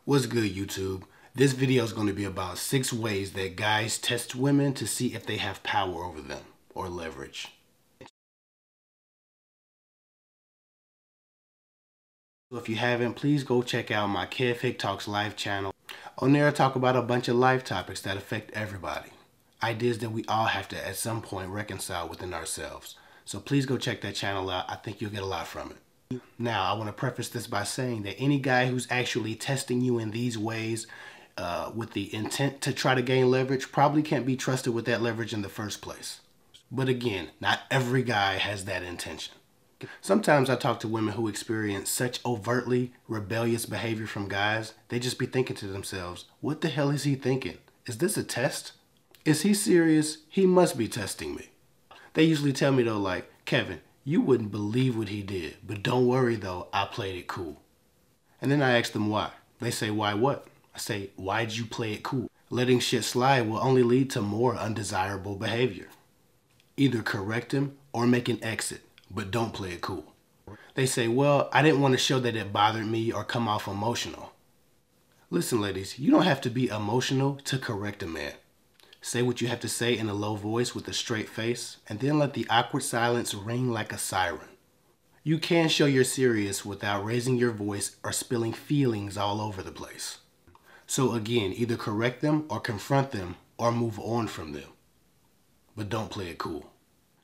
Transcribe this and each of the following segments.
What's good, YouTube? This video is going to be about 6 ways that guys test women to see if they have power over them or leverage. So if you haven't, please go check out my Hick Talks live channel. On there I talk about a bunch of life topics that affect everybody. Ideas that we all have to at some point reconcile within ourselves. So please go check that channel out. I think you'll get a lot from it. Now, I want to preface this by saying that any guy who's actually testing you in these ways with the intent to try to gain leverage probably can't be trusted with that leverage in the first place. But again, not every guy has that intention. Sometimes I talk to women who experience such overtly rebellious behavior from guys, they just be thinking to themselves, what the hell is he thinking? Is this a test? Is he serious? He must be testing me. They usually tell me though, like, Kevin, you wouldn't believe what he did, but don't worry though, I played it cool. And then I ask them why. They say, why what? I say, why'd you play it cool? Letting shit slide will only lead to more undesirable behavior. Either correct him or make an exit, but don't play it cool. They say, well, I didn't want to show that it bothered me or come off emotional. Listen, ladies, you don't have to be emotional to correct a man. Say what you have to say in a low voice with a straight face, and then let the awkward silence ring like a siren. You can show you're serious without raising your voice or spilling feelings all over the place. So again, either correct them or confront them or move on from them. But don't play it cool.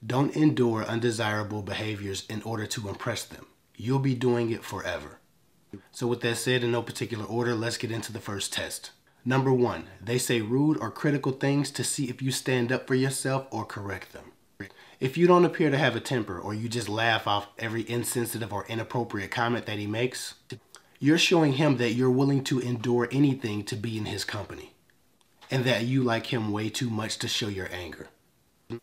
Don't endure undesirable behaviors in order to impress them. You'll be doing it forever. So with that said, in no particular order, let's get into the first test. Number 1, they say rude or critical things to see if you stand up for yourself or correct them. If you don't appear to have a temper or you just laugh off every insensitive or inappropriate comment that he makes, you're showing him that you're willing to endure anything to be in his company, and that you like him way too much to show your anger.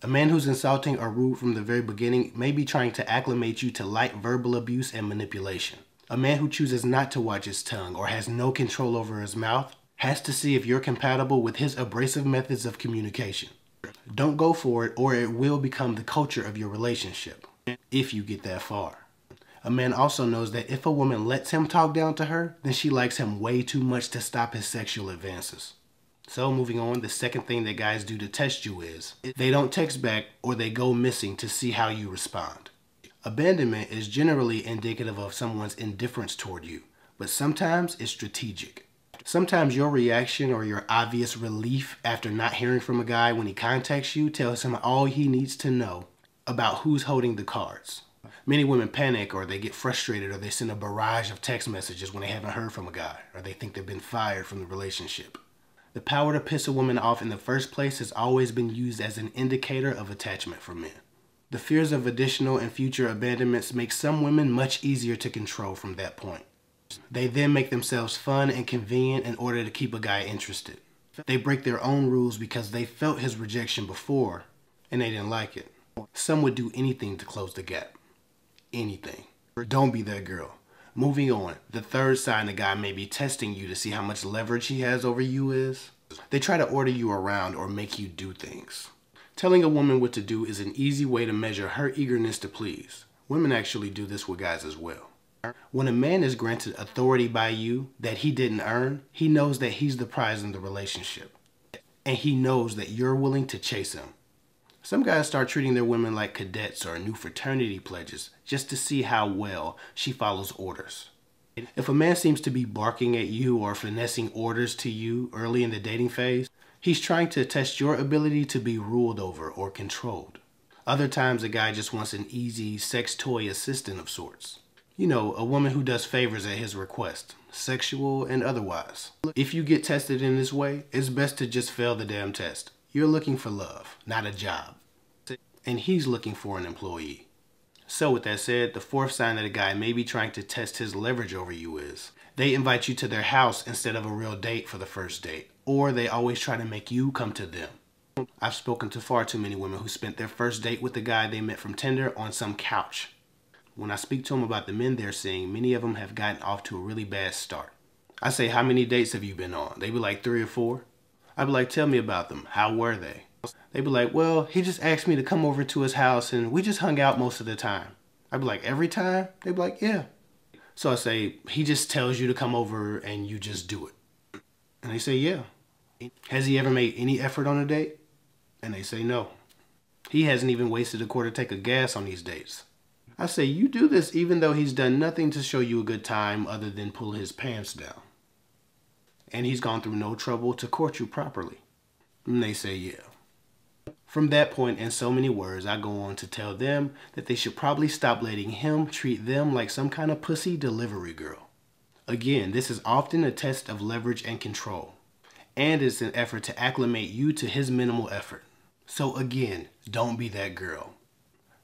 A man who's insulting or rude from the very beginning may be trying to acclimate you to light verbal abuse and manipulation. A man who chooses not to watch his tongue or has no control over his mouth has to see if you're compatible with his abrasive methods of communication. Don't go for it, or it will become the culture of your relationship, if you get that far. A man also knows that if a woman lets him talk down to her, then she likes him way too much to stop his sexual advances. So moving on, the second thing that guys do to test you is, they don't text back or they go missing to see how you respond. Abandonment is generally indicative of someone's indifference toward you, but sometimes it's strategic. Sometimes your reaction or your obvious relief after not hearing from a guy when he contacts you tells him all he needs to know about who's holding the cards. Many women panic, or they get frustrated, or they send a barrage of text messages when they haven't heard from a guy, or they think they've been fired from the relationship. The power to piss a woman off in the first place has always been used as an indicator of attachment for men. The fears of additional and future abandonments make some women much easier to control from that point. They then make themselves fun and convenient in order to keep a guy interested. They break their own rules because they felt his rejection before and they didn't like it. Some would do anything to close the gap. Anything. Don't be that girl. Moving on, the third sign a guy may be testing you to see how much leverage he has over you is, they try to order you around or make you do things. Telling a woman what to do is an easy way to measure her eagerness to please. Women actually do this with guys as well. When a man is granted authority by you that he didn't earn, he knows that he's the prize in the relationship. And he knows that you're willing to chase him. Some guys start treating their women like cadets or new fraternity pledges just to see how well she follows orders. If a man seems to be barking at you or finessing orders to you early in the dating phase, he's trying to test your ability to be ruled over or controlled. Other times a guy just wants an easy sex toy assistant of sorts. You know, a woman who does favors at his request, sexual and otherwise. If you get tested in this way, it's best to just fail the damn test. You're looking for love, not a job. And he's looking for an employee. So with that said, the fourth sign that a guy may be trying to test his leverage over you is, they invite you to their house instead of a real date for the first date, or they always try to make you come to them. I've spoken to far too many women who spent their first date with the guy they met from Tinder on some couch. When I speak to them about the men they're seeing, many of them have gotten off to a really bad start. I say, how many dates have you been on? They be like 3 or 4. I be like, tell me about them. How were they? They be like, well, he just asked me to come over to his house and we just hung out most of the time. I be like, every time? They be like, yeah. So I say, he just tells you to come over and you just do it. And they say, yeah. Has he ever made any effort on a date? And they say, no. He hasn't even wasted a quarter tank of gas on these dates. I say, you do this even though he's done nothing to show you a good time other than pull his pants down. And he's gone through no trouble to court you properly. And they say, yeah. From that point, in so many words, I go on to tell them that they should probably stop letting him treat them like some kind of pussy delivery girl. Again, this is often a test of leverage and control, and it's an effort to acclimate you to his minimal effort. So again, don't be that girl.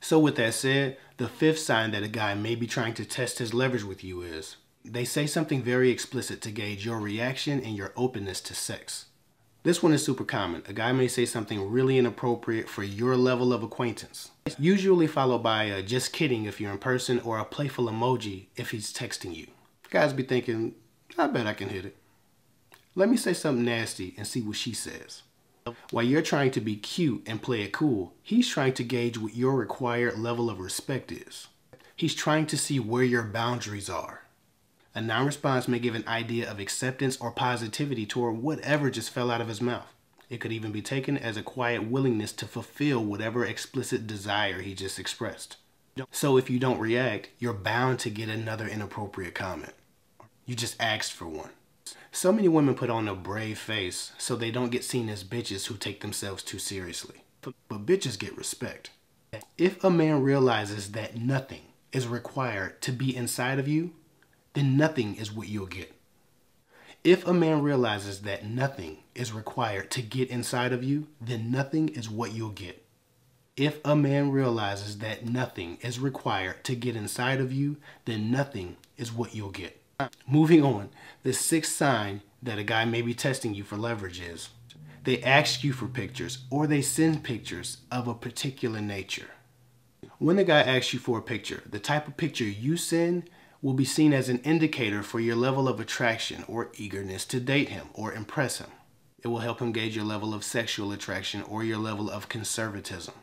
So with that said, the fifth sign that a guy may be trying to test his leverage with you is they say something very explicit to gauge your reaction and your openness to sex. This one is super common. A guy may say something really inappropriate for your level of acquaintance. It's usually followed by a just kidding if you're in person or a playful emoji if he's texting you. Guys be thinking, I bet I can hit it. Let me say something nasty and see what she says. While you're trying to be cute and play it cool, he's trying to gauge what your required level of respect is. He's trying to see where your boundaries are. A non-response may give an idea of acceptance or positivity toward whatever just fell out of his mouth. It could even be taken as a quiet willingness to fulfill whatever explicit desire he just expressed. So if you don't react, you're bound to get another inappropriate comment. You just asked for one. So many women put on a brave face so they don't get seen as bitches who take themselves too seriously. But bitches get respect. If a man realizes that nothing is required to be inside of you, then nothing is what you'll get. If a man realizes that nothing is required to get inside of you, then nothing is what you'll get. If a man realizes that nothing is required to get inside of you, then nothing is what you'll get. Moving on, the sixth sign that a guy may be testing you for leverage is they ask you for pictures or they send pictures of a particular nature. When a guy asks you for a picture, the type of picture you send will be seen as an indicator for your level of attraction or eagerness to date him or impress him. It will help him gauge your level of sexual attraction or your level of conservatism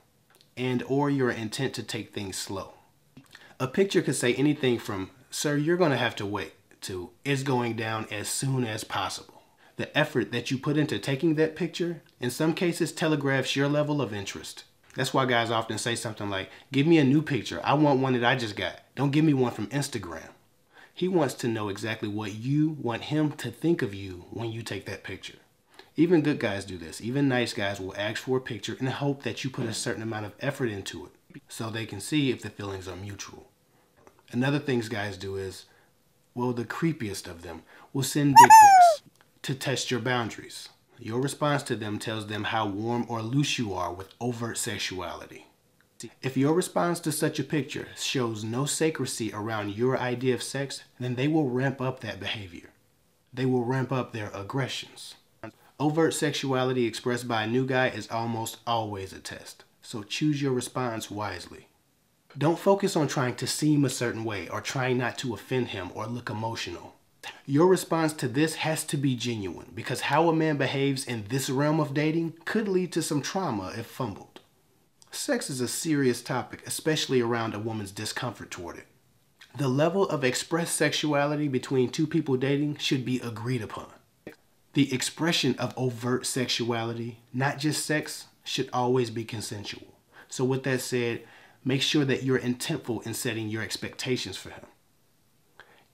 and or your intent to take things slow. A picture could say anything from, sir, you're going to have to wait, to it's going down as soon as possible. The effort that you put into taking that picture, in some cases, telegraphs your level of interest. That's why guys often say something like, give me a new picture. I want one that I just got. Don't give me one from Instagram. He wants to know exactly what you want him to think of you when you take that picture. Even good guys do this. Even nice guys will ask for a picture in the hope that you put a certain amount of effort into it so they can see if the feelings are mutual. Another thing guys do is, well, the creepiest of them will send dick pics to test your boundaries. Your response to them tells them how warm or loose you are with overt sexuality. If your response to such a picture shows no secrecy around your idea of sex, then they will ramp up that behavior. They will ramp up their aggressions. Overt sexuality expressed by a new guy is almost always a test, so choose your response wisely. Don't focus on trying to seem a certain way or trying not to offend him or look emotional. Your response to this has to be genuine because how a man behaves in this realm of dating could lead to some trauma if fumbled. Sex is a serious topic, especially around a woman's discomfort toward it. The level of expressed sexuality between two people dating should be agreed upon. The expression of overt sexuality, not just sex, should always be consensual. So with that said, make sure that you're intentful in setting your expectations for him.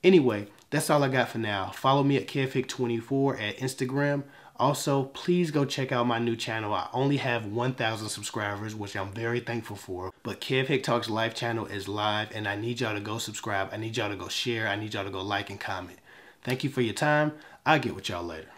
Anyway, that's all I got for now. Follow me at KevHick24 at Instagram. Also, please go check out my new channel. I only have 1,000 subscribers, which I'm very thankful for. But Kev Hick Talks live channel is live, and I need y'all to go subscribe. I need y'all to go share. I need y'all to go like and comment. Thank you for your time. I'll get with y'all later.